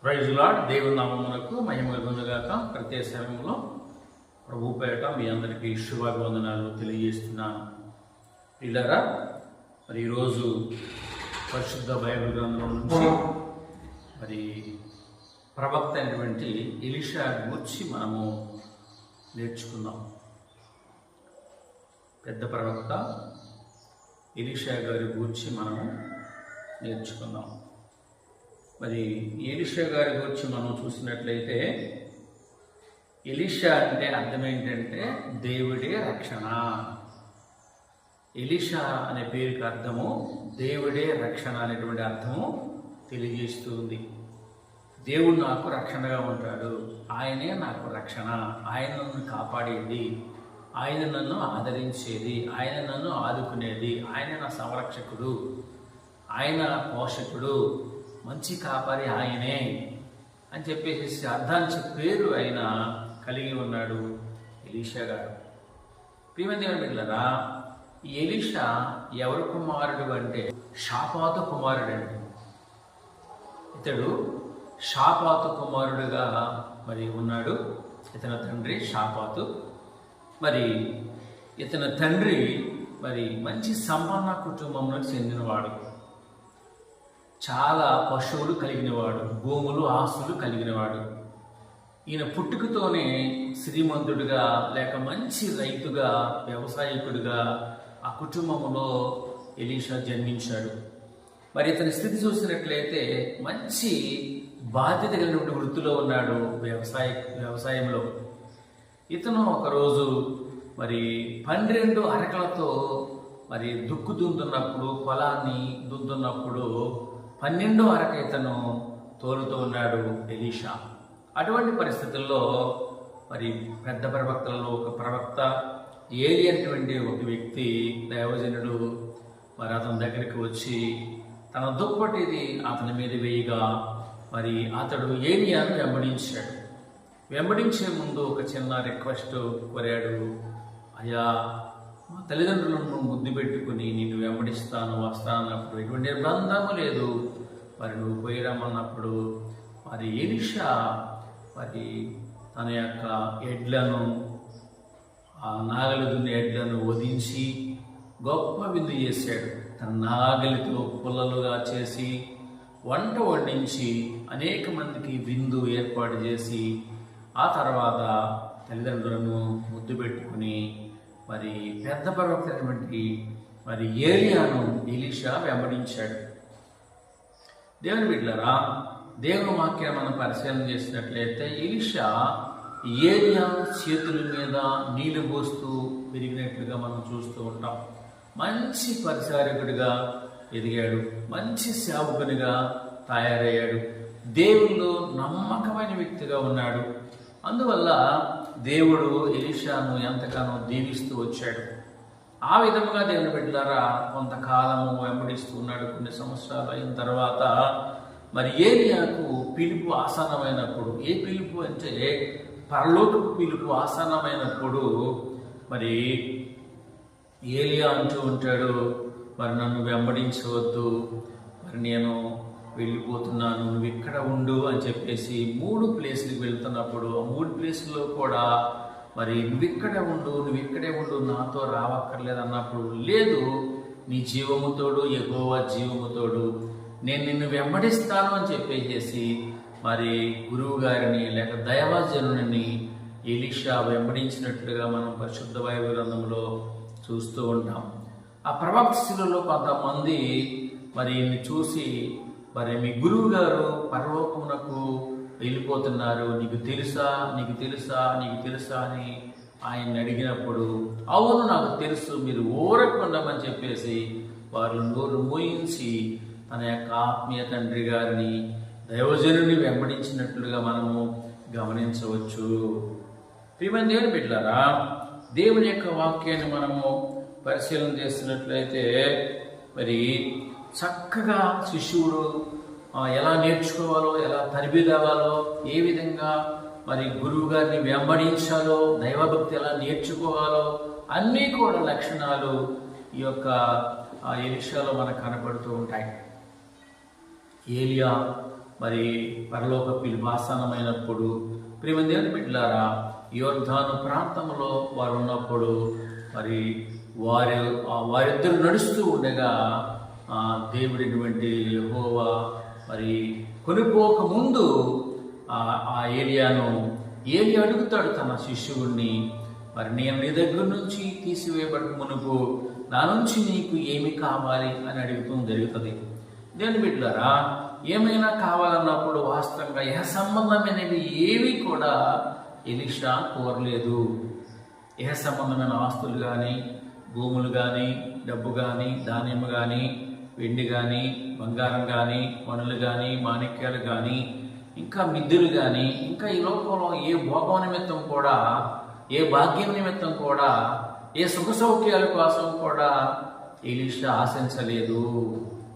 Praise lord. దేవుని నామమునకు మహిమ కలుగునుగాక. ప్రత్యేక సమయంలో ప్రభు పేరట మీ అందరికీ శుభాభివందనాలు తెలియజేస్తున్నాను. పిల్లరా, మరి ఈరోజు పరిశుద్ధ బైబిల్ గ్రంథం నుంచి మరి ప్రవక్త అయినటువంటి ఎలీషా గురించి మనము నేర్చుకుందాం. పెద్ద ప్రవక్త ఎలీషా గారి గురించి మనము నేర్చుకుందాం. మరి ఎలీషా గారి గురించి మనం చూసినట్లయితే, ఎలీషా అంటే అర్థం ఏంటంటే దేవుడే రక్షణ. ఎలీషా అనే పేరుకి అర్థము దేవుడే రక్షణ అనేటువంటి అర్థము తెలియజేస్తుంది. దేవుడు నాకు రక్షణగా ఉంటాడు, ఆయనే నాకు రక్షణ, ఆయన నన్ను కాపాడేది, ఆయన నన్ను ఆదరించేది, ఆయన నన్ను ఆదుకునేది, ఆయన నా సంరక్షకుడు, ఆయన పోషకుడు, మంచి కాపరి ఆయనే అని చెప్పేసి అర్థాన్ని పేరు ఆయన కలిగి ఉన్నాడు ఎలీషా గారు. ప్రియమైన బిడ్డలారా, ఈ ఎలీషా ఎవరి కుమారుడు అంటే షాపాతు కుమారుడు అండి. ఇతడు షాపాతు కుమారుడుగా మరి ఉన్నాడు. ఇతని తండ్రి షాపాతు. మరి ఇతని తండ్రి మరి మంచి సంపన్న కుటుంబంలో చెందినవాడు. చాలా పశువులు కలిగినవాడు, భూములు ఆస్తులు కలిగినవాడు. ఈయన పుట్టుకతోనే శ్రీమంతుడిగా లేక మంచి రైతుగా, వ్యవసాయకుడిగా ఆ కుటుంబంలో ఎలీషా జన్మించాడు. మరి ఇతని స్థితి చూసినట్లయితే మంచి బాధ్యత కలిగినటువంటి వృత్తిలో ఉన్నాడు, వ్యవసాయంలో. ఇతను ఒకరోజు మరి 12 అరకలతో మరి దుక్కు దున్నుతున్నప్పుడు, పొలాన్ని దున్నుతున్నప్పుడు 12వ అరక ఇతను తోలుతూ ఉన్నాడు ఎలీషా. అటువంటి పరిస్థితుల్లో మరి పెద్ద ప్రవక్తలలో ఒక ప్రవక్త ఏలి అనేటువంటి ఒక వ్యక్తి, దైవజనుడు, మరి అతని దగ్గరికి వచ్చి తన దుప్పటిది అతని మీద వేయగా మరి అతడు ఏలియాను వెంబడించాడు. వెంబడించే ముందు ఒక చిన్న రిక్వెస్ట్ కోరాడు. అయ్యా, మా తల్లిదండ్రులను ముద్దు పెట్టుకుని నిన్ను వెంబడిస్తాను, వస్తానన్నప్పుడు ఎటువంటి నిర్బంధము లేదు. మరి నువ్వు పోయిరమ్మన్నప్పుడు మరి ఎలీషా మరి తన యొక్క ఎడ్లను, ఆ నాగలి దున్నే ఎడ్లను వధించి గొప్ప విందు చేశాడు. తన నాగలితో పుల్లలుగా చేసి వంట వండించి అనేక మందికి విందు ఏర్పాటు చేసి ఆ తర్వాత తల్లిదండ్రులను ముద్దు పెట్టుకుని మరి పెద్ద ప్రవక్త మరి ఏలియాను ఎలీషా వెంబడించాడు. దేవుని బిడ్డలారా, దేవుని వాక్యాన్ని మనం పరిశీలన చేసినట్లయితే ఎలీషా ఏలియా చేతుల మీద నీళ్లు పోస్తూ పెరిగినట్లుగా మనం చూస్తూ ఉంటాం. మంచి పరిచారకుడిగా ఎదిగాడు, మంచి సేవకునిగా తయారయ్యాడు, దేవుళ్ళు నమ్మకమైన వ్యక్తిగా ఉన్నాడు. అందువల్ల దేవుడు ఎలీషాను ఎంతగానో దీవిస్తూ వచ్చాడు. ఆ విధముగా దేవుని బిడ్డలారా కొంతకాలము వెంబడిస్తూ ఉన్నాడు. కొన్ని సంవత్సరాలు అయిన తర్వాత మరి ఏలియాకు పిలుపు ఆసన్నమైనప్పుడు, ఏ పిలుపు అంటే పరలోకపు పిలుపు ఆసన్నమైనప్పుడు మరి ఏలియా అంటూ ఉంటాడు, మరి నన్ను వెంబడించవద్దు, మరి నేను వెళ్ళిపోతున్నాను, నువ్వు ఇక్కడ ఉండు అని చెప్పేసి 3 ప్లేసులకు వెళ్తున్నప్పుడు ఆ 3 ప్లేసుల్లో కూడా మరి నువ్వు ఇక్కడే ఉండు, నాతో రావక్కర్లేదు అన్నప్పుడు, లేదు నీ జీవముతోడు, యెహోవా జీవముతోడు, నేను నిన్ను వెంబడిస్తాను అని చెప్పేసి మరి గురువు గారిని లేక దైవజనుని ఎలీషా వెంబడించినట్లుగా మనం పరిశుద్ధ బైబిల్ గ్రంథంలో చూస్తూ ఉంటాం. ఆ ప్రవక్తలలో కొంతమంది మరి చూసి, మరి మీ గురువు గారు పరలోకమునకు వెళ్ళిపోతున్నారు, నీకు తెలుసా అని ఆయన్ని అడిగినప్పుడు, అవును నాకు తెలుసు, మీరు ఊరకుండమని చెప్పేసి వారు నోరు మూయించి తన యొక్క ఆత్మీయ తండ్రి గారిని, దైవజనుని వెంబడించినట్లుగా మనము గమనించవచ్చు. ప్రియమైన దేవుని బిడ్డలారా, దేవుని యొక్క వాక్యాన్ని మనము పరిశీలన చేస్తున్నట్లయితే మరి చక్కగా శిష్యుడు ఎలా నేర్చుకోవాలో, ఎలా తరబిదవ్వాలో, ఏ విధంగా మరి గురువు గారిని వెంబడించాలో, దైవభక్తి ఎలా నేర్చుకోవాలో అన్నీ కూడా లక్షణాలు ఈ యొక్క ఎలీషాలో మనకు కనపడుతూ ఉంటాయి. ఏలియా మరి పరలోక పిలుపు ఆసన్నమైనప్పుడు ప్రియమైన దేవుని బిడ్డలారా, యోర్దాను ప్రాంతంలో వారు ఉన్నప్పుడు మరి వారిద్దరు నడుస్తూ ఉండగా దేవుడిటువంటి యెహోవా మరి కొనిపోక ముందు ఏలియా అడుగుతాడు తన శిష్యుడిని, మరి నేను నీ దగ్గర నుంచి తీసివేయబడక మునుపు నా నుంచి నీకు ఏమి కావాలి అని అడుగుతూ జరుగుతుంది. దేవుని బిడ్డలారా, ఏమైనా కావాలన్నప్పుడు వాస్తవంగా సంబంధమైనవి ఏవి కూడా ఎలీషా కోరలేదు. సంబంధమైన ఆస్తులు కానీ, భూములు కానీ, డబ్బు కానీ, ధాన్యం కానీ, వెండి కానీ, బంగారం కానీ, మణులు కానీ, మాణిక్యాలు కానీ, ఇంకా మిద్దులు కానీ, ఇంకా ఈ లోకంలో ఏ భోగం నిమిత్తం కూడా, ఏ భాగ్యం నిమిత్తం కూడా, ఏ సుఖ సౌఖ్యాల కోసం కూడా ఎలీషా ఆశించలేదు.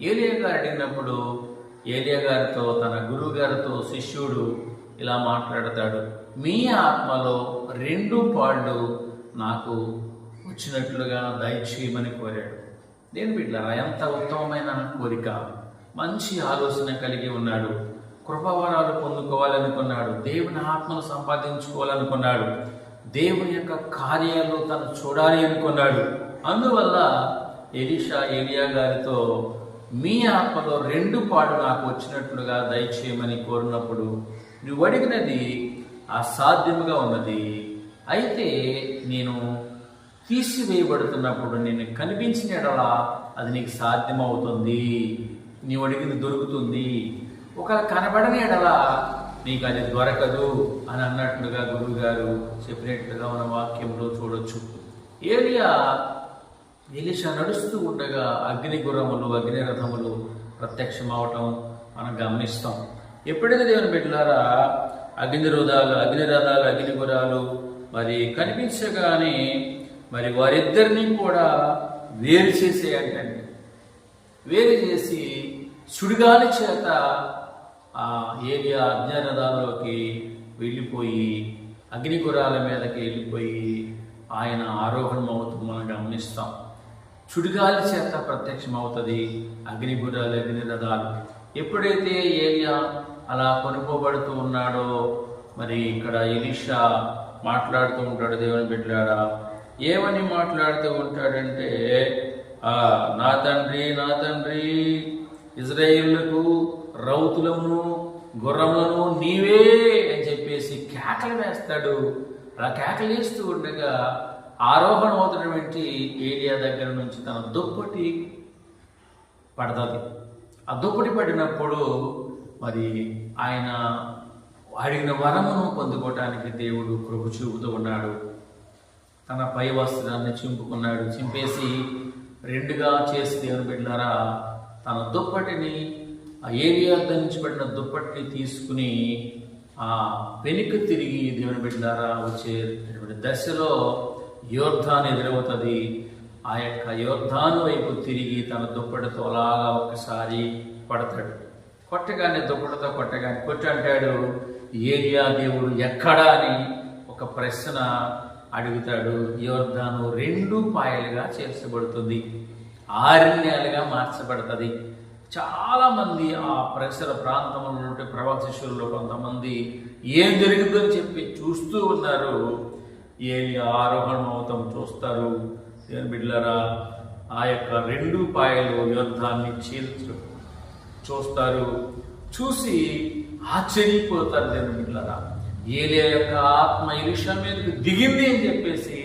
ఏలియా గారు అడిగినప్పుడు ఏలియా గారితో, తన గురువు గారితో శిష్యుడు ఇలా మాట్లాడతాడు, మీ ఆత్మలో 2 పాళ్ళు నాకు వచ్చినట్లుగా దయచేయమని కోరాడు. దేని బిడ్డలారా, ఎంత ఉత్తమమైన కోరిక, మంచి ఆలోచన కలిగి ఉన్నాడు. కృపావరాలు పొందుకోవాలనుకున్నాడు, దేవుని ఆత్మను సంపాదించుకోవాలనుకున్నాడు, దేవుని యొక్క కార్యాలు తను చూడాలి అనుకున్నాడు. అందువల్ల ఏలియా గారితో మీ ఆత్మలో 2 పాళ్ళు నాకు వచ్చినట్లుగా దయచేయమని కోరినప్పుడు నువ్వు అడిగినది అసాధ్యముగా ఉన్నది, అయితే నేను తీసివేయబడుతున్నప్పుడు నేను కనిపించిన ఎడలా అది నీకు సాధ్యమవుతుంది, నీవు అడిగింది దొరుకుతుంది. ఒకవేళ కనబడని ఎడలా నీకు అది దొరకదు అని అన్నట్లుగా గురువు గారు చెప్పినట్లుగా మన వాక్యంలో చూడొచ్చు. ఎలీషా నడుస్తూ ఉండగా అగ్ని రథములు ప్రత్యక్షమవటం మనం గమనిస్తాం. ఎప్పుడైతే దేవుని బిడ్డలారా అగ్ని గుర్రాలు మరి కనిపించగానే మరి వారిద్దరినీ కూడా వేరు చేసేయంటండి. వేరు చేసి సుడిగాలి చేత ఏలియా అగ్నిరథాల్లోకి వెళ్ళిపోయి అగ్ని గుర్రాల మీదకి వెళ్ళిపోయి ఆయన ఆరోహణం అవుతూ మనం గమనిస్తాం. సుడిగాలి చేత ప్రత్యక్షమవుతుంది అగ్ని రథాలు. ఎప్పుడైతే ఏలియా అలా కొనుక్కోబడుతూ ఉన్నాడో మరి ఇక్కడ ఎలీషా మాట్లాడుతూ ఉంటాడు. దేవుని బిడ్డలారా, ఏమని మాట్లాడుతూ ఉంటాడంటే, నా తండ్రి ఇజ్రాయేలుకు రౌతులను గుర్రములను నీవే అని చెప్పేసి కేకలు వేస్తాడు. అలా కేకలు వేస్తూ ఉండగా ఆరోహణ అవుతున్నటువంటి ఏలియా దగ్గర నుంచి తన దుప్పటి పడుతుంది. ఆ దుప్పటి పడినప్పుడు మరి ఆయన అడిగిన వరమును పొందుకోవటానికి దేవుడు కృప చూపుతూ ఉన్నాడు. తన పై వస్త్రాన్ని చింపుకున్నాడు. చింపేసి 2గా చేసి దేవుని బిడ్డలారా తన దుప్పటిని ఏలియా నుంచి పడిన దుప్పటిని తీసుకుని వెనుక తిరిగి దేవుని బిడ్డలారా వచ్చే దశలో యోర్దాను ఎదురవుతుంది. ఆ యొక్క యోర్దాను వైపు తిరిగి తన దుప్పటితో అలాగా ఒకసారి పడతాడు. కొట్టగానే దుప్పటితో కొట్టి అంటాడు, ఏలియా దేవుడు ఎక్కడా అని ఒక ప్రశ్న అడుగుతాడు. యోర్దాను 2 పాయలుగా చేర్చబడుతుంది, ఆరణ్యాలుగా మార్చబడుతుంది. చాలా మంది ఆ పరిసర ప్రాంతంలో ఉంటే ప్రవాస శిష్యుల్లో కొంతమంది ఏం జరుగుతుందని చెప్పి చూస్తూ ఉన్నారు. ఏలియా ఆరోహణం అవుతాం చూస్తారు. దేవుని బిడ్డలారా, ఆ యొక్క 2 పాయలు యోర్దాన్ని చూస్తారు. చూసి ఆశ్చర్యపోతారు. దేవుని బిడ్డలారా, ఏలియా యొక్క ఆత్మ ఎలీషా మీదకు దిగింది అని చెప్పేసి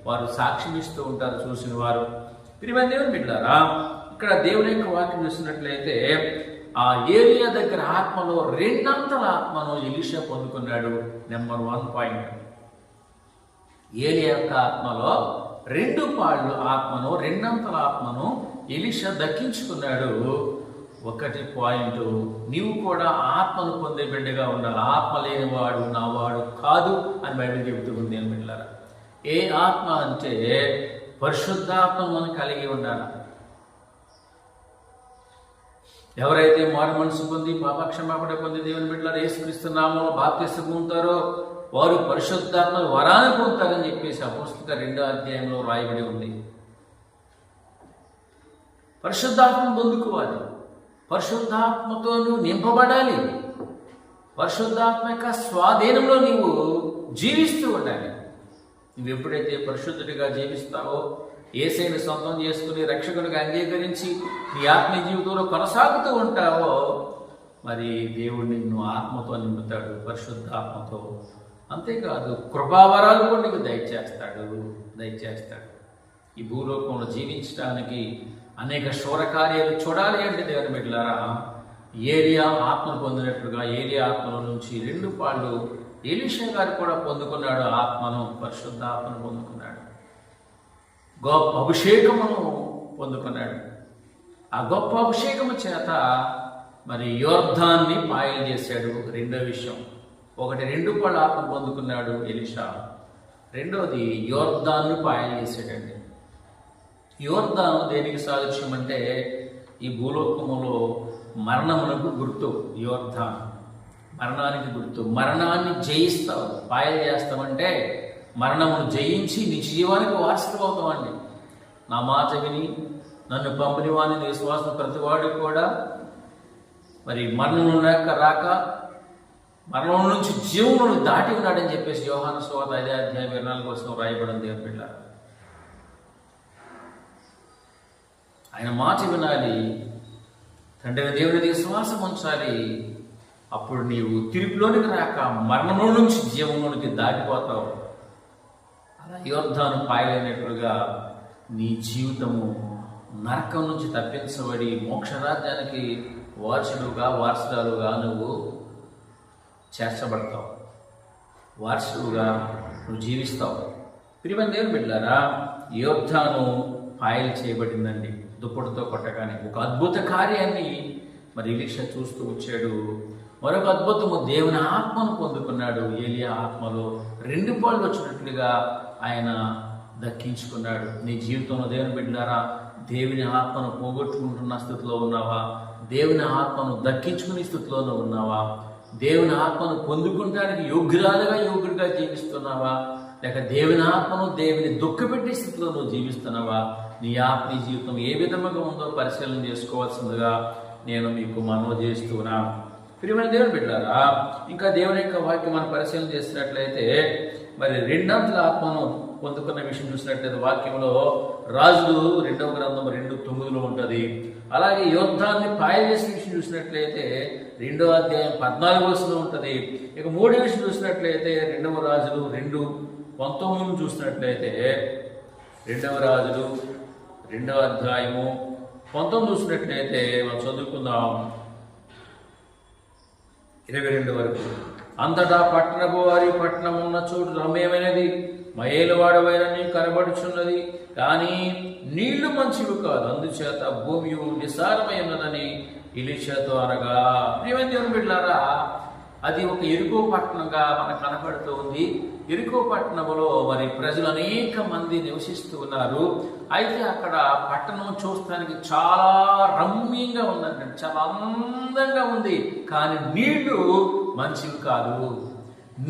వారు సాక్ష్యం ఇస్తూ ఉంటారు చూసిన వారు. ప్రియమైన దేవుని బిడ్డలారా, ఇక్కడ దేవుని యొక్క వాక్యం చూసినట్లయితే ఆ ఏలియా దగ్గర ఆత్మలో 2 అంతల ఆత్మను ఎలీషా పొందుకున్నాడు. నెంబర్ 1 పాయింట్, ఏలియా యొక్క ఆత్మలో 2 పాళ్ళు ఆత్మను 2 అంతల ఆత్మను ఎలీషా దక్కించుకున్నాడు. 1 పాయింట్, నీవు కూడా ఆత్మను పొందే బిడ్డగా ఉండాలి. ఆత్మ లేనివాడు నావాడు కాదు అని బైబిల్ చెబుతుంది. అని బిడ్డలారా, ఏ ఆత్మ అంటే పరిశుద్ధాత్మను మనం కలిగి ఉండాలి. ఎవరైతే మారు మనసు పొంది పాపక్షమాపణ పొంది దేవుని బిడ్డలారా యేసుక్రీస్తు నామములో బాప్తిసం పొందుతారో వారు పరిశుద్ధాత్మ వరాన్ని పొందుతారని చెప్పేసి అపోస్తలుల 2వ అధ్యాయంలో రాయబడి ఉంది. పరిశుద్ధాత్మను పొందుకోవాలి. పరిశుద్ధాత్మతో నువ్వు నింపబడాలి. పరిశుద్ధాత్మ యొక్క స్వాధీనంలో నీవు జీవిస్తూ ఉండాలి. నువ్వు ఎప్పుడైతే పరిశుద్ధుడిగా జీవిస్తావో, యేసయ్యను సొంతం చేసుకుని రక్షకుడిగా అంగీకరించి నీ ఆత్మీయ జీవితంలో కొనసాగుతూ ఉంటావో, మరి దేవుడు నిన్ను ఆత్మతో నింపుతాడు, పరిశుద్ధాత్మతో. అంతేకాదు కృపావరాలు కూడా నీకు దయచేస్తాడు. ఈ భూలోకంలో జీవించడానికి అనేక శూరకార్యాలు చూడాలి అంటే దేవుని బిడ్డలారా, ఏలియా ఆత్మను పొందినట్లుగా ఏలియా ఆత్మల నుంచి 2 పాళ్ళు ఎలీషా గారు కూడా పొందుకున్నాడు. ఆత్మను, పరిశుద్ధ ఆత్మను పొందుకున్నాడు. గొప్ప అభిషేకమును పొందుకున్నాడు. ఆ గొప్ప అభిషేకము చేత మరి యోర్ధాన్ని పాయలు చేశాడు. రెండో విషయం, ఒకటి 2 పాళ్ళు ఆత్మ పొందుకున్నాడు ఎలీషా, రెండోది యోర్ధాన్ని పాయలు చేశాడండి. యోర్ధాను దేనికి సాదృశ్యం అంటే ఈ భూలోకములో మరణమునకు గుర్తు. యోర్ధాను మరణానికి గుర్తు. మరణాన్ని జయిస్తావు, పాయలు చేస్తామంటే మరణమును జయించి నీ జీవానికి వారసులు అవుతామండి. నా మాట విని నన్ను పంపిన వాడిని విశ్వాసం ప్రతివాడికి కూడా మరి మరణం రాక మరణం నుంచి జీవమును దాటి ఉన్నాడని చెప్పేసి యోహాను సువార్త 5:24 రాయబడింది. దేవుని బిడ్డ, ఆయన మాట వినాలి, తండ్రి దేవునికి విశ్వాసం ఉంచాలి. అప్పుడు నీవు తిరుపులోనికి రాక మరణంలో నుంచి జీవంలోనికి దాటిపోతావు. అలా యోర్ధాను పాయలైనట్లుగా నీ జీవితము నరకం నుంచి తప్పించబడి మోక్షరాజ్యానికి వారసురాలుగా నువ్వు చేర్చబడతావు, వారసుడుగా నువ్వు జీవిస్తావు. ప్రియమైన దేవుని బిడ్డలారా, యోర్ధాను పాయలు చేయబడిందండి. దుప్పటితో కొట్టగానే ఒక అద్భుత కార్యాన్ని మరి ఎలీషా చూస్తూ వచ్చాడు. మరొక అద్భుతము, దేవుని ఆత్మను పొందుకున్నాడు. ఏలియా ఆత్మలో 2 పాళ్ళు వచ్చినట్లుగా ఆయన దక్కించుకున్నాడు. నీ జీవితంలో దేవుని బిడ్డలారా, దేవుని ఆత్మను పోగొట్టుకుంటున్న స్థితిలో ఉన్నావా? దేవుని ఆత్మను దక్కించుకునే స్థితిలోనూ ఉన్నావా? దేవుని ఆత్మను పొందుకుంటానికి యోగ్యుడిగా జీవిస్తున్నావా? లేక దేవుని ఆత్మను దేవుని దుఃఖపెట్టే స్థితిలో నువ్వు జీవిస్తున్నావా? నీ ఆత్మీయ జీవితం ఏ విధంగా ఉందో పరిశీలన చేసుకోవాల్సిందిగా నేను మీకు మనవి చేస్తున్నా. ప్రియమైన దేవుని బిడ్డలారా, ఇంకా దేవుని యొక్క వాక్యం మనం పరిశీలన చేసినట్లయితే మరి 2 ఆత్మను పొందుకున్న విషయం చూసినట్లయితే వాక్యంలో రాజులు 2వ గ్రంథం 2:9 ఉంటుంది. అలాగే యోర్ధాన్ని పాయలు చేసిన విషయం చూసినట్లయితే 2వ అధ్యాయం 14 ఉంటుంది. ఇక 3వ విషయం చూసినట్లయితే 2వ రాజులు 2:19 చూసినట్లయితే 2వ రాజులు 2వ అధ్యాయము 19 చూసినట్లయితే మనం చదువుకుందాం 22 వరకు. అంతటా పట్టణపు వారి పట్టణం ఉన్న చోటు రమ్యమైనది, మయేలువాడవైన నీకు కనబడుచున్నది, కానీ నీళ్లు మంచివి కాదు, అందుచేత భూమి నిస్సారమై ఉన్నదని ఎలీషాతో అనగా. ప్రియమైన దేవుని బిడ్డలారా, అది ఒక ఎరుకో పట్టణంగా మనకు కనపడుతూ ఉంది. ఎరుకో పట్టణంలో మరి ప్రజలు అనేక మంది నివసిస్తూ ఉన్నారు. అయితే అక్కడ పట్టణం చూస్తానికి చాలా రమ్యంగా ఉందండి, చాలా అందంగా ఉంది. కానీ నీళ్లు మంచివి కాదు,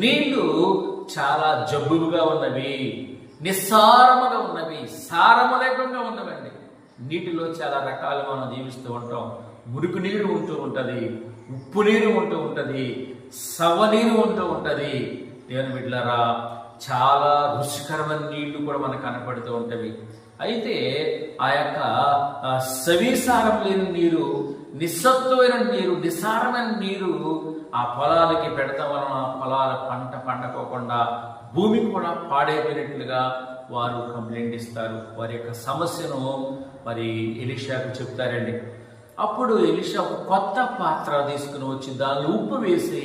నీళ్లు చాలా జబ్బులుగా ఉన్నవి, నిస్సారముగా ఉన్నవి, సారము లేకుండా ఉన్నవండి. నీటిలో చాలా రకాలు మనం జీవిస్తూ ఉంటాం. మురికి నీరు ఉంటూ ఉంటుంది, ఉప్పు నీరు ఉంటూ ఉంటుంది, సవ్వ నీరు ఉంటూ ఉంటుంది. దేవుని బిడ్డలారా, చాలా రుచికరమైన నీళ్లు కూడా మనకు కనపడుతూ ఉంటవి. అయితే ఆ యొక్క సవిసారం లేని నీరు, నిస్సత్వమైన నీరు, నిస్సారమైన నీరు ఆ పొలాలకి పెడతాం వలన ఆ పొలాల పంట పండకోకుండా భూమికి కూడా పాడైపోయినట్లుగా వారు కంప్లైంట్ ఇస్తారు. వారి యొక్క సమస్యను మరి ఎలీషాకు చెప్తారండి. అప్పుడు ఎలీషా ఒక కొత్త పాత్ర తీసుకుని వచ్చి దానిలో ఉప్పు వేసి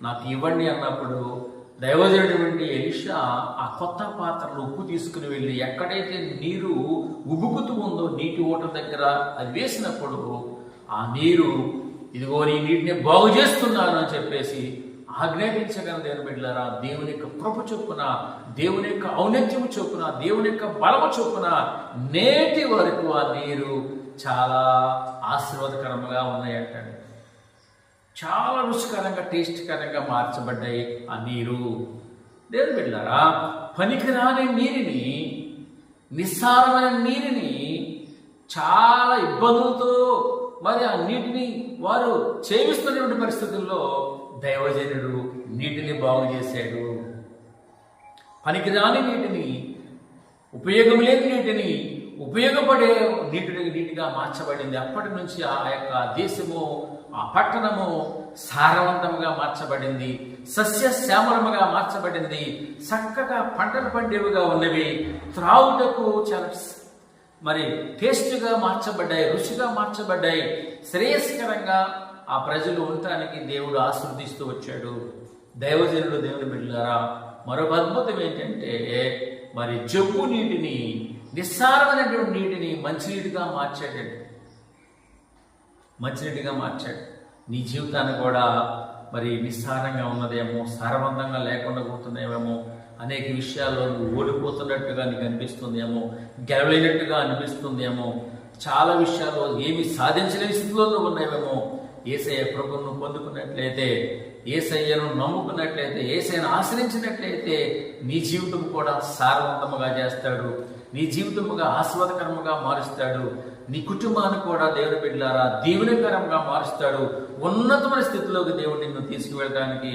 నాకు ఇవ్వండి అన్నప్పుడు దైవజనుడైనటువంటి ఎలీషా ఆ కొత్త పాత్రలో ఉప్పు తీసుకుని వెళ్ళి ఎక్కడైతే నీరు ఉబుకుతూ ఉందో నీటి ఓట దగ్గర అది వేసినప్పుడు ఆ నీరు, ఇదిగో నీ నీటిని బాగు చేస్తున్నాను అని చెప్పేసి ఆజ్ఞాపించగల దేవుని బిడ్డలారా, దేవుని యొక్క కృప చొప్పున, దేవుని యొక్క ఔన్నత్యము చొప్పున, దేవుని యొక్క బలము చొప్పున నేటి వరకు ఆ నీరు చాలా ఆశీర్వాదకరంగా ఉన్నాయంటండి. చాలా రుచికరంగా, టేస్ట్కరంగా మార్చబడ్డాయి ఆ నీరు. దేవుని బిడ్డలారా, పనికిరాని నీరుని, నిస్సారమైన నీరుని చాలా ఇబ్బందులతో మరి ఆ నీటిని వారు చేయిస్తున్నటువంటి పరిస్థితుల్లో దైవజనుడు నీటిని బాగు చేశాడు. పనికిరాని నీటిని, ఉపయోగం లేని నీటిని ఉపయోగపడే నీటిగా మార్చబడింది. అప్పటి నుంచి ఆ యొక్క దేశము, ఆ పట్టణము సారవంతంగా మార్చబడింది, సస్యశ్యామలముగా మార్చబడింది, చక్కగా పంటలు పండేవిగా ఉన్నవి, త్రాగుటకు చాలా మరి టేస్ట్గా మార్చబడ్డాయి, రుచిగా మార్చబడ్డాయి, శ్రేయస్కరంగా ఆ ప్రజలు ఉండటానికి దేవుడు ఆశీర్వదిస్తూ వచ్చాడు. దైవజనుడు, దేవుని బిడ్డలారా, మరొక అద్భుతం ఏంటంటే మరి జబ్బు నీటిని, నిస్సారమైనటువంటి నీటిని మంచినీటిగా మార్చాడండి. మంచినీటిగా మార్చాడు. నీ జీవితాన్ని కూడా మరి నిస్సారంగా ఉన్నదేమో, సారవంతంగా లేకుండా పోతున్నాయేమో, అనేక విషయాల్లో నువ్వు ఓడిపోతున్నట్టుగా నీకు అనిపిస్తుందేమో, గెలవలేనట్టుగా అనిపిస్తుందేమో, చాలా విషయాల్లో ఏమి సాధించలేని స్థితిలో నువ్వు ఉన్నావేమో. యేసయ్య ప్రభువును పొందుకున్నట్లయితే, యేసయ్యను నమ్ముకున్నట్లయితే, యేసయ్యను ఆశ్రయించినట్లయితే నీ జీవితం కూడా సారవంతముగా చేస్తాడు, నీ జీవితముగా ఆస్వాదకరముగా మారుస్తాడు, నీ కుటుంబాన్ని కూడా దేవుని బిడ్డలారా దీవెనకరంగా మారుస్తాడు. ఉన్నతమైన స్థితిలోకి దేవుడు నిన్ను తీసుకువెళ్ళడానికి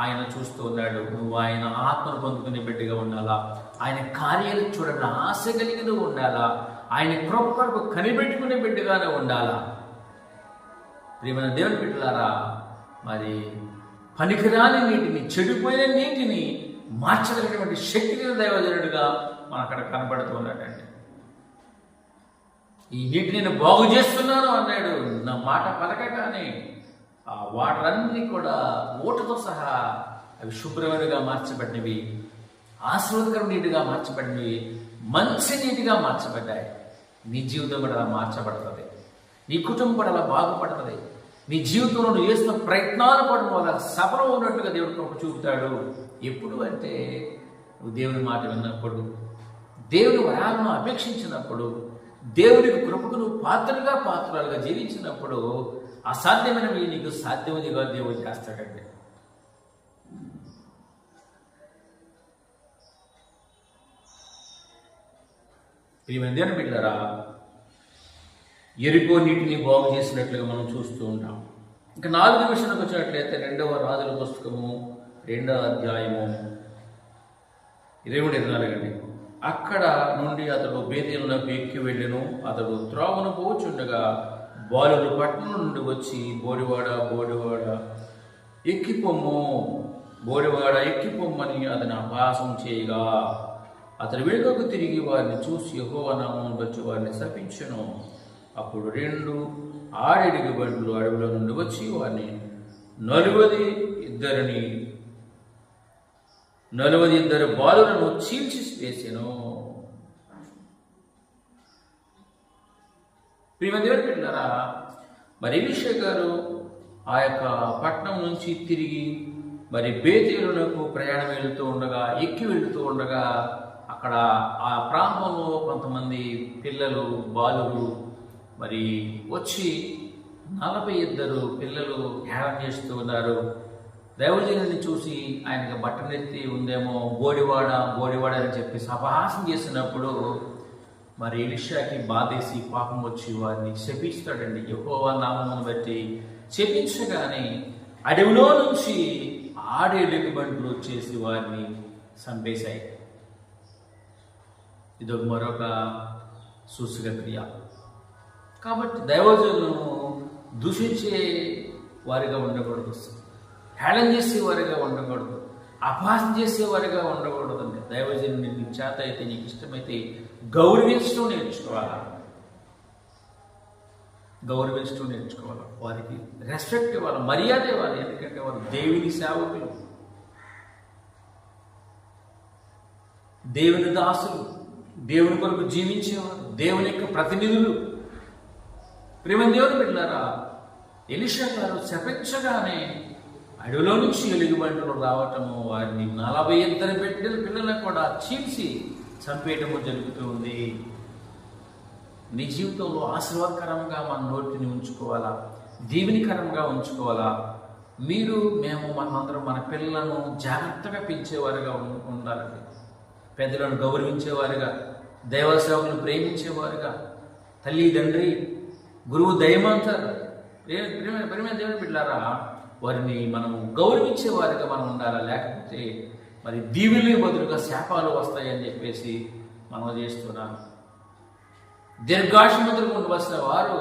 ఆయన చూస్తూ ఉన్నాడు. నువ్వు ఆయన ఆత్మను పొందుకునే బిడ్డగా ఉండాలా, ఆయన కార్యాలు చూడడం ఆశ కలిగి నువ్వు ఉండాలా, ఆయన కృప కొరకు కనిపెట్టుకునే బిడ్డగానే ఉండాలా. ప్రియమైన దేవుని బిడ్డలారా, మరి పనికిరాని నీటిని, చెడిపోయిన నీటిని మార్చగలిగినటువంటి శక్తి కలిగిన దైవజనుడిగా మన అక్కడ కనబడుతూ ఉన్నాడండి. ఈ నీటిని నేను బాగు చేస్తున్నాను అన్నాడు. నా మాట పలకగానే ఆ వాటర్ అన్నీ కూడా ఊటతో సహా అవి శుభ్రమైనగా మార్చబడినవి, ఆశీర్వాదకరం నీటిగా మార్చబడినవి, మంచి నీటిగా మార్చబడ్డాయి. నీ జీవితం కూడా అలా మార్చబడుతుంది, నీ కుటుంబం కూడా అలా బాగుపడుతుంది. నీ జీవితంలో నువ్వు చేస్తున్న ప్రయత్నాలు కూడా నువ్వు అలా సఫలం ఉన్నట్టుగా దేవుడు కృప చూపుతాడు. ఎప్పుడు అంటే నువ్వు దేవుని మాట విన్నప్పుడు, దేవుని వరాలను అపేక్షించినప్పుడు, దేవునికి కృపకు నువ్వు పాత్రలుగా జీవించినప్పుడు అసాధ్యమైనవి నీకు సాధ్యమనిగా దేవుడు చేస్తాడండి. ప్రియమైన దేవుని బిడ్డలారా, ఎరికో నీటిని బాగు చేసినట్లుగా మనం చూస్తూ ఉంటాం. ఇంకా 4వ విషయానికి వచ్చినట్లయితే 2వ రాజుల పుస్తకము 2వ అధ్యాయము 23-24 అక్కడ నుండి అతడు బేతేలునకు ఎక్కి వెళ్ళెను. అతడు త్రోవను పోచుండగా బాలురు పట్టణం నుండి వచ్చి బోడివాడ ఎక్కిపొమ్మని అతని అపహాసం చేయగా అతడు వెనుకకు తిరిగి వారిని చూసి యెహోవా నామమును బట్టి వారిని శపించెను. అప్పుడు 2 ఆడెడిగి బండ్లు అడవిలో నుండి వచ్చి వారిని 42 బాలులను చీల్చి వేసెను. ప్రియమైన దేవుని బిడ్డలారా, మరి ఎలీషా గారు ఆ యొక్క పట్టణం నుంచి తిరిగి మరి బేతేలునకు ప్రయాణం ఎక్కి వెళుతూ ఉండగా అక్కడ ఆ ప్రాంతంలో కొంతమంది పిల్లలు, బాలురు మరి వచ్చి 42 పిల్లలు హేళన చేస్తూ ఉన్నారు. దైవజనుడిని చూసి ఆయనకు బట్టనెత్తి ఉందేమో, బోడివాడ అని చెప్పి అపహాసం చేసినప్పుడు మరి ఎలీషాకి బాధేసి పాపం వచ్చి వారిని శపిస్తాడండి. యెహోవా నామమును బట్టి శపించగానే అడవిలో నుంచి ఆడేలుగు బండ్లు వచ్చేసి వారిని చంపేశాయి. ఇదొక మరొక సూచక క్రియ. కాబట్టి దైవజనులను దూషించే వారిగా ఉండకూడదు, హేళన చేసేవారిగా ఉండకూడదు, అపహాసం చేసేవారిగా ఉండకూడదండి. దైవజనుని నీ చేత అయితే, నీకు ఇష్టమైతే గౌరవించడం నేర్చుకోవాలా, వారికి రెస్పెక్ట్ ఇవ్వాలి, మర్యాద ఇవ్వాలి. ఎందుకంటే వారు దేవుని సేవకులు, దేవుని దాసులు, దేవుని కొరకు జీవించేవారు, దేవుని యొక్క ప్రతినిధులు. ప్రియమైన దేవుని బిడ్డలారా, ఎలీషా గారు శపించగానే అడవిలో నుంచి ఎలుగుబంటులు రావటము, వారిని 42 పిల్లలను కూడా చీల్చి చంపేయటము జరుగుతూ ఉంది. నీ జీవితంలో ఆశీర్వాదకరంగా మన నోటిని ఉంచుకోవాలా, దీవెనికరంగా ఉంచుకోవాలా. మనమందరం మన పిల్లలను జాగ్రత్తగా పెంచేవారుగా ఉండాలండి. పెద్దలను గౌరవించేవారుగా, దైవ సేవకులను ప్రేమించేవారుగా, తల్లి తండ్రి గురువు దైవం అంటారు. ప్రేమ దేవుని బిడ్డలారా, వారిని మనం గౌరవించే వారిగా మనం ఉండాలా, లేకపోతే మరి దీవెనలే బదులుగా శాపాలు వస్తాయని చెప్పేసి మనం చేస్తున్నాం. దీర్ఘాయుష్మంతులు ఉండవలసిన వారు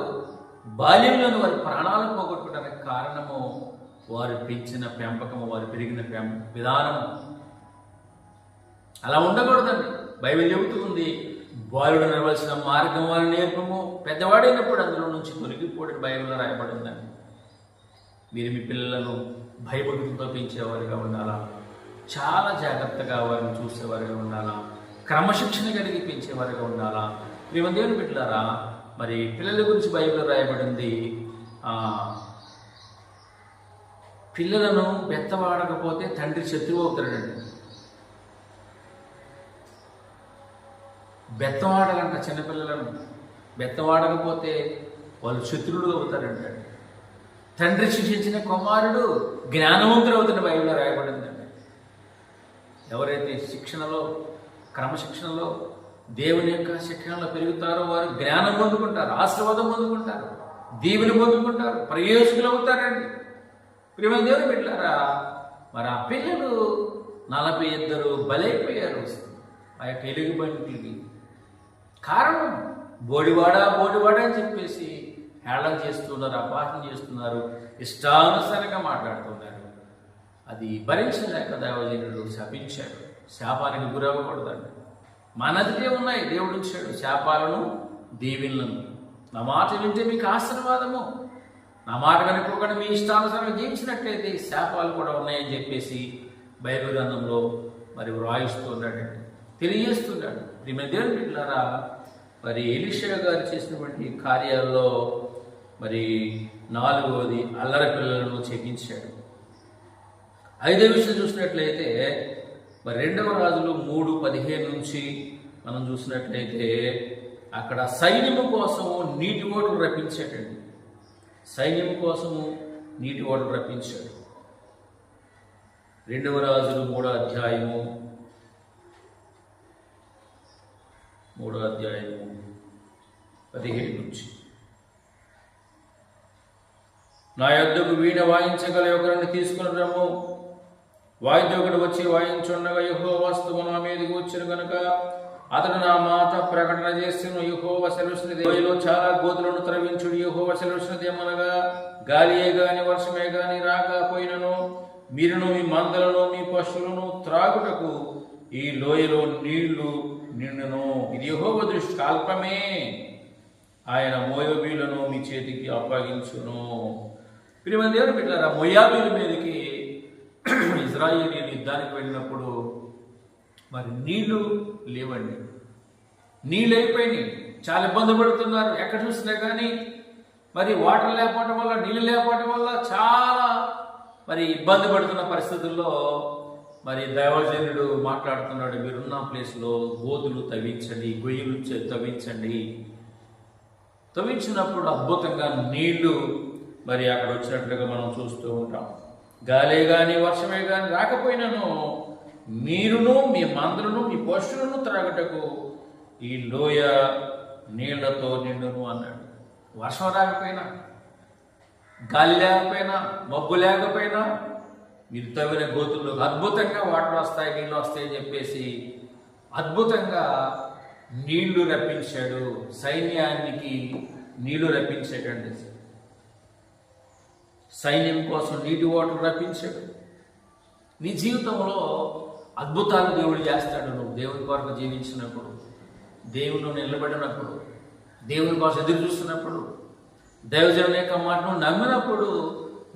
బాల్యంలోని వారి ప్రాణాలు పోగొట్టుకోవడానికి కారణము వారు పెంచిన పెంపకము, వారు పెరిగిన విధానము. అలా ఉండకూడదండి. బైబిల్ చెబుతూ ఉంది, బాలుడు నడవలసిన మార్గం వారి నేర్పము, పెద్దవాడైనప్పుడు అందులో నుంచి తొలగిపోవడం బైబిల్లో రాయబడి ఉందండి. మీరు మీ పిల్లలను భయభక్తులతో పెంచేవారిగా ఉండాలా, చాలా జాగ్రత్తగా వారిని చూసేవారిగా ఉండాలా, క్రమశిక్షణ కలిగి పెంచేవారిగా ఉండాలా. మేము దేవుని బిడ్డలారా, మరి పిల్లల గురించి బైబిల్లో రాయబడింది, పిల్లలను బెత్తవాడకపోతే తండ్రి శత్రువు అవుతాడండి. బెత్తవాడాలంట చిన్నపిల్లలను, బెత్తవాడకపోతే వాళ్ళు శత్రువులు అవుతారంట. తండ్రి శిక్షించిన కుమారుడు జ్ఞానవంతుడు అవుతున్న బైబిల్లో రాయబడిందండి. ఎవరైతే శిక్షణలో, క్రమశిక్షణలో, దేవుని యొక్క శిక్షణలో పెరుగుతారో వారు జ్ఞానం పొందుకుంటారు, ఆశీర్వాదం పొందుకుంటారు, దీవెన పొందుకుంటారు, ప్రయోజకులు అవుతారండి. ప్రేమ దేవుని బిడ్డలారా, మరి ఆ పిల్లలు 42 బలైపోయారు ఆ యొక్క ఎలుగుబంటికి. కారణం బోడివాడ అని చెప్పేసి హేళన చేస్తున్నారు, అపహాసం చేస్తున్నారు, ఇష్టానుసారంగా మాట్లాడుతున్నారు. అది భరించలేక దైవజనుడు శపించాడు. శాపానికి గురవ్వకూడదండి. మనదికే ఉన్నాయి, దేవుడు ఇచ్చాడు శాపాలను దీవెనలను. నా మాట వింటే మీకు ఆశీర్వాదము, నా మాట కనుకోకుండా మీ ఇష్టానుసారంగా జీవించినట్లయితే శాపాలు కూడా ఉన్నాయని చెప్పేసి బైబిల్ గ్రంథంలో మరి వ్రాయిస్తున్నాడండి, తెలియజేస్తున్నాడు. ప్రియమైన దేవుని బిడ్డలారా, మరి ఎలీషా గారు చేసినటువంటి కార్యాల్లో మరి 4వది అల్లరి పిల్లలను చెప్పించాడు. 5వ విషయం చూసినట్లయితే మరి 2వ రాజులు 3:15 నుంచి మనం చూసినట్లయితే అక్కడ సైన్యము కోసము నీటి ఓటలు రప్పించాడండి. సైన్యము కోసము నీటి ఓటలు రప్పించాడు. 2వ రాజులు 3వ అధ్యాయము 15 నుంచి. నా యొద్దకు వీణ వాయించగల ఒకరిని తీసుకుని రమ్ము. వాయిద్యోగుడు వచ్చి వాయించుండగా యెహోవా హస్తము నా మీదకి వచ్చిన కనుక అతడు నా మాట ప్రకటన చేసిన. యెహోవా సెలవిచ్చినది, లోయలో చాలా గోతులను త్రవించుడు. యెహోవా సెలవిచ్చినది ఏమనగా, గాలియే గాని వర్షమే గాని రాకపోయినను మీరును మీ మందలను మీ పశువులను త్రాగుటకు ఈ లోయలో నీళ్లు నిండును. ఇది యెహోవా దృష్టి అల్పమే, ఆయన మోయాబీలను మీ చేతికి అప్పగించును. ప్రియమైన దేవుని బిడ్డలారా, మోయాబీల మీదకి ఇజ్రాయేలీయులు యుద్ధానికి వెళ్ళినప్పుడు మరి నీళ్లు లేవండి, నీళ్ళు అయిపోయినాయి, చాలా ఇబ్బంది పడుతున్నారు. ఎక్కడ చూసినా కానీ మరి వాటర్ లేకపోవటం వల్ల, నీళ్ళు లేకపోవటం వల్ల చాలా మరి ఇబ్బంది పడుతున్న పరిస్థితుల్లో మరి దైవజనుడు మాట్లాడుతున్నాడు, మీరున్న ప్లేస్లో గోతులు తవ్వించండి, గొయ్యలు తవ్వించండి. తవ్వించినప్పుడు అద్భుతంగా నీళ్లు మరి అక్కడ వచ్చినట్లుగా మనం చూస్తూ ఉంటాం. గాలే కానీ వర్షమే కానీ రాకపోయినను మీరును మీ మందలను మీ పశువులను త్రాగటకు ఈ లోయ నీళ్లతో నిండును అన్నాడు. వర్షం రాకపోయినా, గాలి లేకపోయినా, మబ్బు లేకపోయినా మీరు తవ్విన గోతుల్లో అద్భుతంగా వాటర్ వస్తాయి, నీళ్ళు వస్తాయని చెప్పేసి అద్భుతంగా నీళ్లు రప్పించాడు. సైన్యానికి నీళ్లు రప్పించాడండి. సైన్యం కోసం నీటి ఓటలు రప్పించాడు. నీ జీవితంలో అద్భుతాలు దేవుడు చేస్తాడు. నువ్వు దేవుని కొరకు జీవించినప్పుడు, దేవుడు నిలబడినప్పుడు, దేవుని కోసం ఎదురు చూస్తున్నప్పుడు, దైవజనుని యొక్క మాటను నమ్మినప్పుడు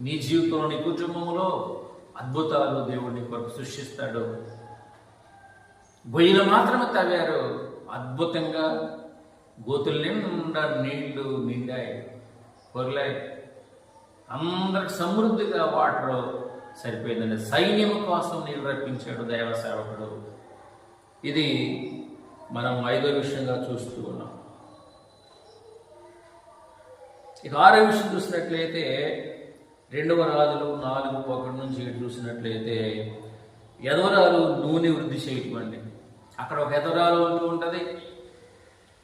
నీ జీవితంలో, నీ కుటుంబంలో అద్భుతాలు దేవుడు నీ కొరకు సృష్టిస్తాడు. గొయ్యలు మాత్రమే తవ్వారు, అద్భుతంగా గోతుల నిండా నీళ్లు నిండాయి, పొరలాయి, అందరికి సమృద్ధిగా వాటర్ సరిపోయిందండి. సైన్యం కోసం నీళ్ళు రప్పించాడు దైవ సేవకుడు. ఇది మనం 5వ విషయంగా చూస్తూ ఉన్నాం. ఇక 6వ విషయం చూసినట్లయితే 2వ రాజులు 4:1 నుంచి 7 చూసినట్లయితే ఎదవరాలు నూనె వృద్ధి చేయటం అండి. అక్కడ ఒక ఎదవరాలు అంటూ ఉంటుంది.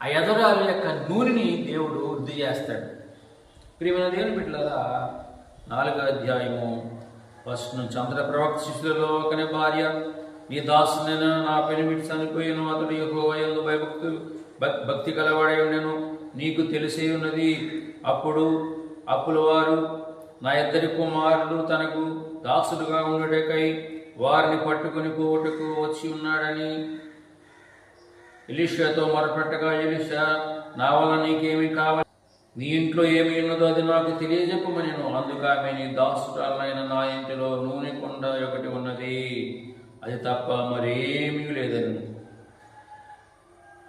ఆ ఎదవరాలు యొక్క నూనెని దేవుడు వృద్ధి చేస్తాడు. ప్రియమైన దేవుని బిడ్డలారా 4వ అధ్యాయము ఫస్ట్ నుంచి అందరి ప్రవక్త శిష్యులలో ఒకని భార్య, నీ దాసునైన నా పెనిమిటి చనిపోయిన అతడు యెహోవా యందు భక్తి కలవాడై ఉండెను, నీకు తెలిసే ఉన్నది. అప్పుల వారు నా 2 కుమారులు తనకు దాసులుగా ఉండటకై వారిని పట్టుకుని పోవుటకు వచ్చి ఉన్నాడని ఎలీషాతో మొరపెట్టగా, ఎలీషా, నా వల్ల నీకేమి కావాలి, నీ ఇంట్లో ఏమి ఉన్నదో అది నాకు తెలియజెప్పమనెను. అందుకు ఆమె, నీ దాసురాలైన నా ఇంటిలో నూనె కుండ ఒకటి ఉన్నది, అది తప్ప మరేమీ లేదని.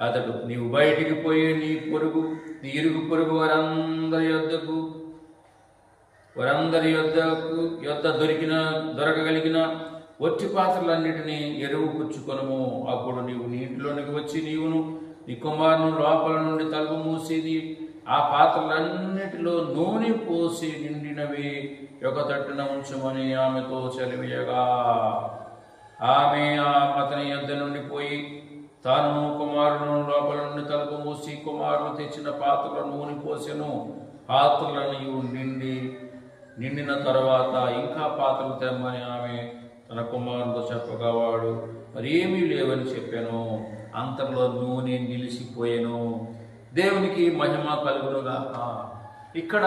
అతడు, నీవు బయటికి పోయి నీ ఇరుగు పొరుగు వారందరి యొద్ద దొరకగలిగిన ఒట్టి పాత్రలన్నిటినీ ఎరువు పుచ్చుకొనుము. అప్పుడు నీవు నీ ఇంట్లోనికి వచ్చి నీవును నీ కుమారును లోపల నుండి తలుపు మూసి ఆ పాత్రలన్నిటిలో నూనె పోసి నిండినవి ఒక తట్టున ఉంచమని ఆమెతో సెలవీయగా, ఆమె అతని యొద్ద నుండి పోయి తాను కుమారును లోపల నుండి తలుపు మూసి కుమారును తెచ్చిన పాత్రలో నూనె పోసెను. పాత్రలను నిండిన తరువాత ఇంకా పాత్రలు తెమ్మని ఆమె తన కుమారునితో చెప్పగా, వాడు మరేమీ లేవని చెప్పాను. అంతలో నూనె నిలిచిపోయాను. దేవునికి మహిమ కలుగునుగాక. ఇక్కడ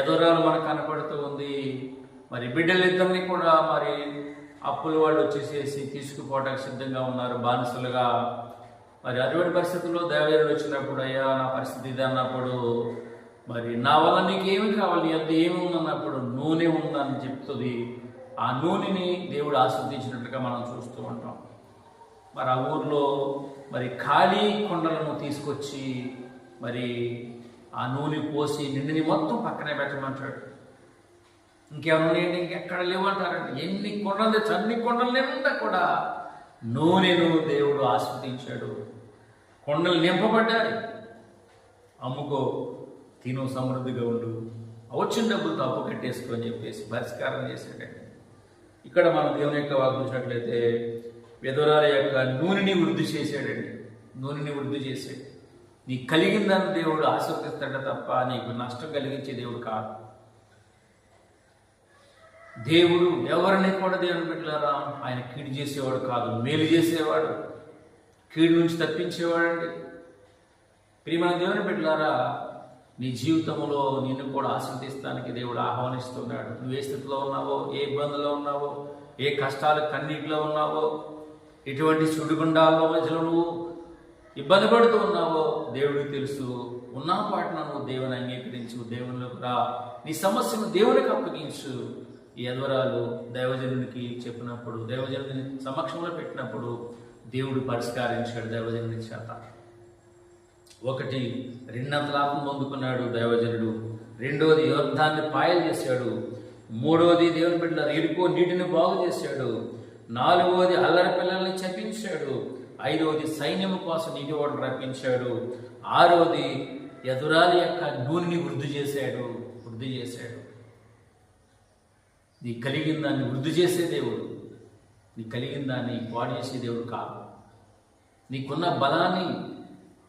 ఎదురాలు మనకు కనపడుతూ ఉంది. మరి బిడ్డలిద్దరిని కూడా మరి అప్పుల వాళ్ళు వచ్చేసేసి తీసుకుపోవడానికి సిద్ధంగా ఉన్నారు, బానిసలుగా. మరి అటువంటి పరిస్థితుల్లో దేవదేవుడు వచ్చినప్పుడు, అయ్యా నా పరిస్థితి ఇది అన్నప్పుడు, మరి నా వల్ల నీకేమి కావాలి, అది ఏమి ఉందన్నప్పుడు నూనె ఉందని చెప్తుంది. ఆ నూనెని దేవుడు ఆస్వాదించినట్టుగా మనం చూస్తూ ఉంటాం. మరి ఆ ఊర్లో మరి ఖాళీ కొండలను తీసుకొచ్చి మరి ఆ నూనె పోసి నిండిని మొత్తం పక్కనే పెట్టమంటాడు. ఇంకేమన్నా ఇంకెక్కడ లేవంటారండి. ఎన్ని కొండలు తెచ్చు, అన్ని కొండల నిండా కూడా నూనెను దేవుడు ఆస్వాదించాడు. కొండలు నింపబడ్డాయి. అమ్ముకో, తిను, సమృద్ధిగా ఉండు, వచ్చిన డబ్బులతో అప్పు కట్టేసుకో అని చెప్పేసి పరిష్కారం చేశాడండి. ఇక్కడ మనం దేవుని యొక్క వాక్కు చూసినట్లయితే విధవరాల యొక్క నూనెని వృద్ధి చేశాడండి. నూనెని వృద్ధి చేశాడు. నీకు కలిగిందని దేవుడు ఆశీర్వదిస్తాడు తప్ప నీకు నష్టం కలిగించే దేవుడు కాదు. దేవుడు ఎవరిని కూడా దేవుని బిడ్డలారా ఆయన కీడు చేసేవాడు కాదు, మేలు చేసేవాడు, కీడు నుంచి తప్పించేవాడండి. ప్రియమైన దేవుని బిడ్డలారా, నీ జీవితంలో నిన్ను కూడా ఆశీర్వదిస్తానికి దేవుడు ఆహ్వానిస్తున్నాడు. నువ్వు ఏ స్థితిలో ఉన్నావో, ఏ ఇబ్బందుల్లో ఉన్నావో, ఏ కష్టాలు కన్నీటిలో ఉన్నావో, ఎటువంటి సుడిగుండాల్లో మధ్యలో నువ్వు ఇబ్బంది పడుతూ ఉన్నావో దేవుడికి తెలుసు. ఉన్న పాటను నువ్వు దేవుని అంగీకరించు, దేవునిలోకి రా, నీ సమస్యను దేవునికి అప్పగించు. ఈ యద్వరాలు దైవజనునికి చెప్పినప్పుడు, దైవజనుని సమక్షంలో పెట్టినప్పుడు దేవుడు పరిష్కరించాడు దైవజనుని చేత. 1 2 లాభం పొందుకున్నాడు దైవజనుడు. 2వది యోర్దాన్ని పాయలు చేశాడు. 3వది దేవుని బిడ్డల ఎరుకో నీటిని బాగు చేశాడు. 4వది అల్లరి పిల్లల్ని చెప్పించాడు. 5వది సైన్యము కోసం నీటి ఓడలు రప్పించాడు. 6వది ఎదురాలి యొక్క నూనెని వృద్ధి చేశాడు. నీ కలిగిన దాన్ని వృద్ధి చేసే దేవుడు, నీ కలిగిన దాన్ని పాడు చేసే దేవుడు కాదు. నీకున్న బలాన్ని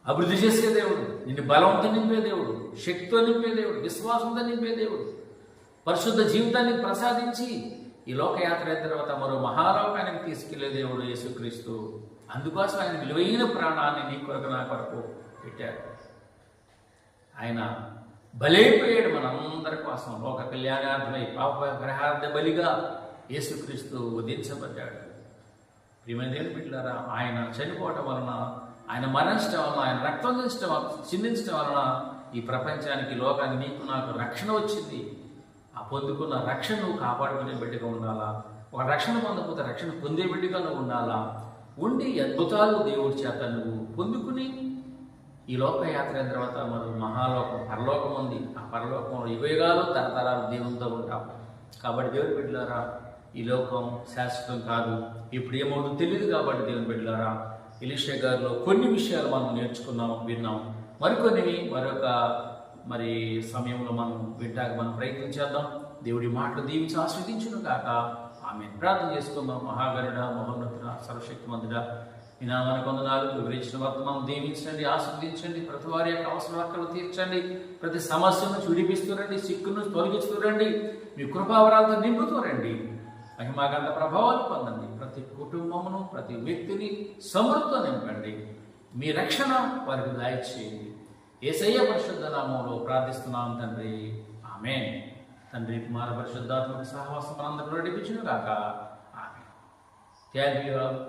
అభివృద్ధి చేసే దేవుడు, నిన్ను బలంతో నింపే దేవుడు, శక్తితో నింపే దేవుడు, విశ్వాసంతో నింపే దేవుడు, పరిశుద్ధ జీవితాన్ని ప్రసాదించి ఈ లోకయాత్ర అయిన తర్వాత మరో మహాలోకానికి తీసుకెళ్లే దేవుడు యేసుక్రీస్తు. అందుకోసం ఆయన విలువైన ప్రాణాన్ని నీ కొరకు నా కొరకు పెట్టాడు. ఆయన బలైపోయాడు మనందరి కోసం. లోక కళ్యాణార్థమై పాప పరిహారార్థ బలిగా యేసుక్రీస్తు వధించబడ్డాడు. ప్రియమైన దేవుని బిడ్డలారా, ఆయన చనిపోవటం వలన, ఆయన మరణించడం వలన, ఆయన రక్తం చిందించడం వలన ఈ ప్రపంచానికి, లోకానికి, నీకు నాకు రక్షణ వచ్చింది. ఆ పొందుకున్న రక్షణ నువ్వు కాపాడుకునే బిడ్డగా ఉండాలా. ఒక రక్షణ పొందకపోతే రక్షణ పొందే బిడ్డగా నువ్వు ఉండాలా. ఉండి అద్భుతాలు దేవుడి చేత నువ్వు పొందుకుని ఈ లోకయాత్ర అయిన తర్వాత మనం మహాలోకం, పరలోకం ఉంది. ఆ పరలోకంలో యుగయుగాలు తరతరాలు దేవునితో ఉంటాం. కాబట్టి దేవుని బిడ్డలారా, ఈ లోకం శాశ్వతం కాదు, ఇప్పుడు ఏమవుతుందో తెలియదు. కాబట్టి దేవుని బిడ్డలారా, ఎలీషా గారిలో కొన్ని విషయాలు మనం నేర్చుకున్నాం, విన్నాం. మరికొన్ని మరొక సమయంలో మనం వింటానికి మనం ప్రయత్నించేద్దాం. దేవుడి మాటలు దీవించి ఆస్వాదించును కాక. ఆమె ప్రార్థన చేసుకుందాం. మహాగరుడ, మహోన్నతుడ, సర్వశక్తిమంతుడ, మీ నామానికి వందనాలు. వివరించిన వర్తమానం దీవించండి, ఆస్వాదించండి. ప్రతి వారి యొక్క అవసరాలు తీర్చండి. ప్రతి సమస్యను విడిపిస్తూరండి, సిక్కును తొలగిస్తూరండి. మీ కృపావరాలతో నింపుతూరండి. మహిమాగంధ ప్రభావాలు పొందండి. ప్రతి కుటుంబమును, ప్రతి వ్యక్తిని సమృద్ధితో నింపండి. మీ రక్షణ వారికి దయచేయండి. యేసయ్య పరిశుద్ధ నామంలో ప్రార్థిస్తున్నాం తండ్రి. ఆమేన్. తండ్రి, కుమార పరిశుద్ధాత్మక సహవాసం మనందరూ నడిపించును గాక. ఆమేన్. త్యాగ